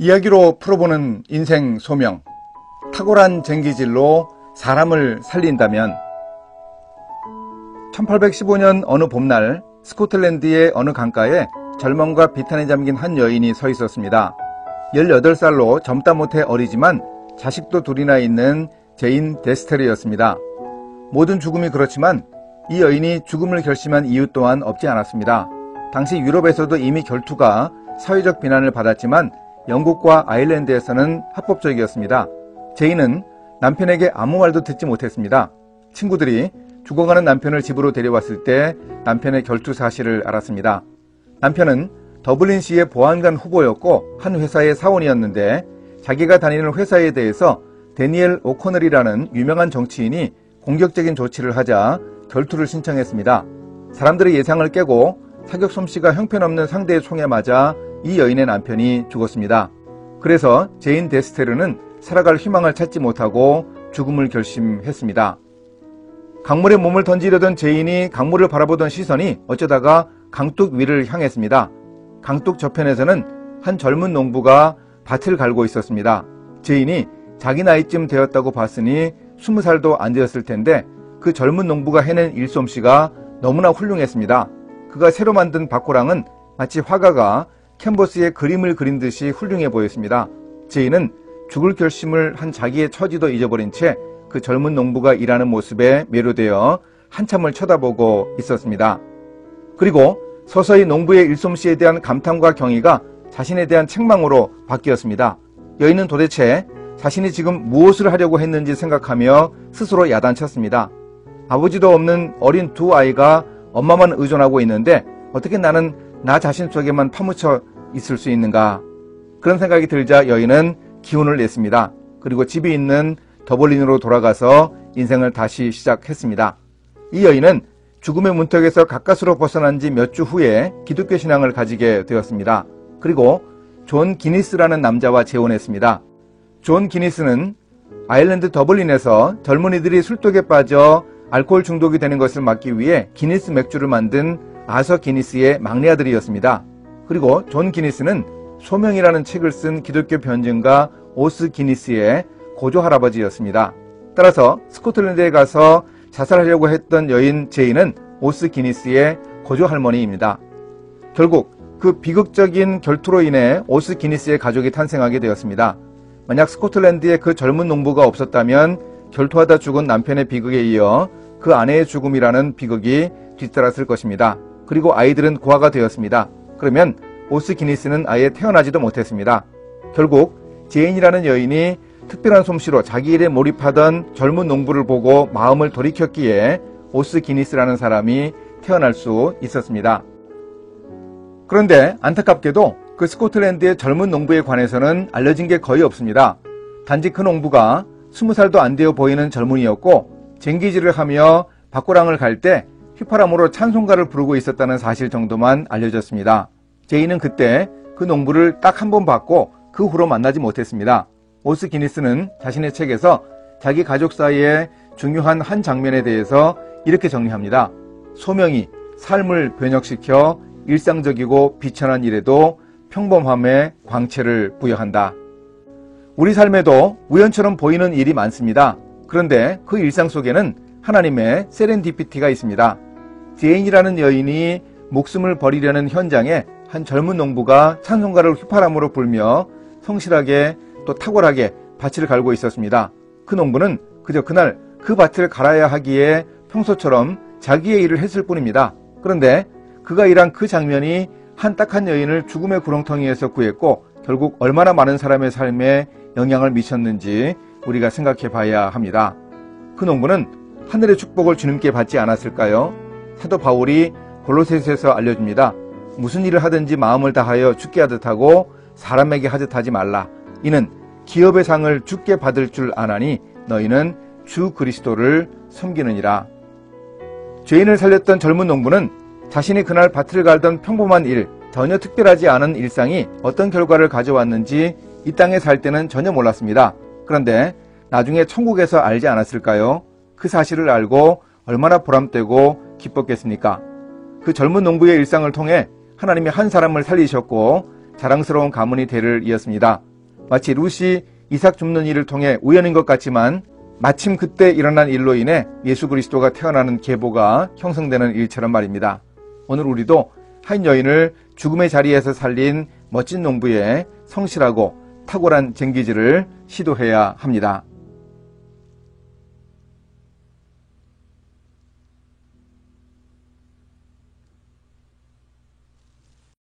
이야기로 풀어보는 인생 소명, 탁월한 쟁기질로 사람을 살린다면. 1815년 어느 봄날 스코틀랜드의 어느 강가에 절망과 비탄에 잠긴 한 여인이 서 있었습니다. 18살로 젊다 못해 어리지만 자식도 둘이나 있는 제인 데스테르였습니다. 모든 죽음이 그렇지만 이 여인이 죽음을 결심한 이유 또한 없지 않았습니다. 당시 유럽에서도 이미 결투가 사회적 비난을 받았지만 영국과 아일랜드에서는 합법적이었습니다. 제인은 남편에게 아무 말도 듣지 못했습니다. 친구들이 죽어가는 남편을 집으로 데려왔을 때 남편의 결투 사실을 알았습니다. 남편은 더블린시의 보안관 후보였고 한 회사의 사원이었는데 자기가 다니는 회사에 대해서 데니엘 오코널이라는 유명한 정치인이 공격적인 조치를 하자 결투를 신청했습니다. 사람들의 예상을 깨고 사격 솜씨가 형편없는 상대의 총에 맞아 이 여인의 남편이 죽었습니다. 그래서 제인 데스테르는 살아갈 희망을 찾지 못하고 죽음을 결심했습니다. 강물에 몸을 던지려던 제인이 강물을 바라보던 시선이 어쩌다가 강둑 위를 향했습니다. 강둑 저편에서는 한 젊은 농부가 밭을 갈고 있었습니다. 제인이 자기 나이쯤 되었다고 봤으니 20살도 안 되었을 텐데 그 젊은 농부가 해낸 일솜씨가 너무나 훌륭했습니다. 그가 새로 만든 밭고랑은 마치 화가가 캔버스에 그림을 그린 듯이 훌륭해 보였습니다. 제인은 죽을 결심을 한 자기의 처지도 잊어버린 채 그 젊은 농부가 일하는 모습에 매료되어 한참을 쳐다보고 있었습니다. 그리고 서서히 농부의 일솜씨에 대한 감탄과 경의가 자신에 대한 책망으로 바뀌었습니다. 여인은 도대체 자신이 지금 무엇을 하려고 했는지 생각하며 스스로 야단쳤습니다. 아버지도 없는 어린 두 아이가 엄마만 의존하고 있는데 어떻게 나는 나 자신 속에만 파묻혀 있을 수 있는가? 그런 생각이 들자 여인은 기운을 냈습니다. 그리고 집이 있는 더블린으로 돌아가서 인생을 다시 시작했습니다. 이 여인은 죽음의 문턱에서 가까스로 벗어난 지 몇 주 후에 기독교 신앙을 가지게 되었습니다. 그리고 존 기니스라는 남자와 재혼했습니다. 존 기니스는 아일랜드 더블린에서 젊은이들이 술독에 빠져 알코올 중독이 되는 것을 막기 위해 기니스 맥주를 만든 아서 기니스의 막내 아들이었습니다. 그리고 존 기니스는 소명이라는 책을 쓴 기독교 변증가 오스 기니스의 고조 할아버지였습니다. 따라서 스코틀랜드에 가서 자살하려고 했던 여인 제인은 오스 기니스의 고조 할머니입니다. 결국 그 비극적인 결투로 인해 오스 기니스의 가족이 탄생하게 되었습니다. 만약 스코틀랜드에 그 젊은 농부가 없었다면 결투하다 죽은 남편의 비극에 이어 그 아내의 죽음이라는 비극이 뒤따랐을 것입니다. 그리고 아이들은 고아가 되었습니다. 그러면 오스 기니스는 아예 태어나지도 못했습니다. 결국 제인이라는 여인이 특별한 솜씨로 자기 일에 몰입하던 젊은 농부를 보고 마음을 돌이켰기에 오스 기니스라는 사람이 태어날 수 있었습니다. 그런데 안타깝게도 그 스코틀랜드의 젊은 농부에 관해서는 알려진 게 거의 없습니다. 단지 그 농부가 20살도 안 되어 보이는 젊은이였고 쟁기질을 하며 밭고랑을 갈 때 휘파람으로 찬송가를 부르고 있었다는 사실 정도만 알려졌습니다. 제인은 그때 그 농부를 딱 한 번 봤고 그 후로 만나지 못했습니다. 오스 기니스는 자신의 책에서 자기 가족 사이의 중요한 한 장면에 대해서 이렇게 정리합니다. 소명이 삶을 변혁시켜 일상적이고 비천한 일에도 평범함에 광채를 부여한다. 우리 삶에도 우연처럼 보이는 일이 많습니다. 그런데 그 일상 속에는 하나님의 세렌디피티가 있습니다. 제인이라는 여인이 목숨을 버리려는 현장에 한 젊은 농부가 찬송가를 휘파람으로 불며 성실하게 또 탁월하게 밭을 갈고 있었습니다. 그 농부는 그저 그날 그 밭을 갈아야 하기에 평소처럼 자기의 일을 했을 뿐입니다. 그런데 그가 일한 그 장면이 한 딱한 여인을 죽음의 구렁텅이에서 구했고 결국 얼마나 많은 사람의 삶에 영향을 미쳤는지 우리가 생각해 봐야 합니다. 그 농부는 하늘의 축복을 주님께 받지 않았을까요? 사도 바울이 골로새서에서 알려줍니다. 무슨 일을 하든지 마음을 다하여 주께 하듯 하고 사람에게 하듯 하지 말라. 이는 기업의 상을 주께 받을 줄 아나니 너희는 주 그리스도를 섬기느니라. 죄인을 살렸던 젊은 농부는 자신이 그날 밭을 갈던 평범한 일, 전혀 특별하지 않은 일상이 어떤 결과를 가져왔는지 이 땅에 살 때는 전혀 몰랐습니다. 그런데 나중에 천국에서 알지 않았을까요? 그 사실을 알고 얼마나 보람되고 기뻤겠습니까? 그 젊은 농부의 일상을 통해 하나님이 한 사람을 살리셨고 자랑스러운 가문이 대를 이었습니다. 마치 룻이 이삭 줍는 일을 통해 우연인 것 같지만 마침 그때 일어난 일로 인해 예수 그리스도가 태어나는 계보가 형성되는 일처럼 말입니다. 오늘 우리도 한 여인을 죽음의 자리에서 살린 멋진 농부의 성실하고 탁월한 쟁기질을 시도해야 합니다.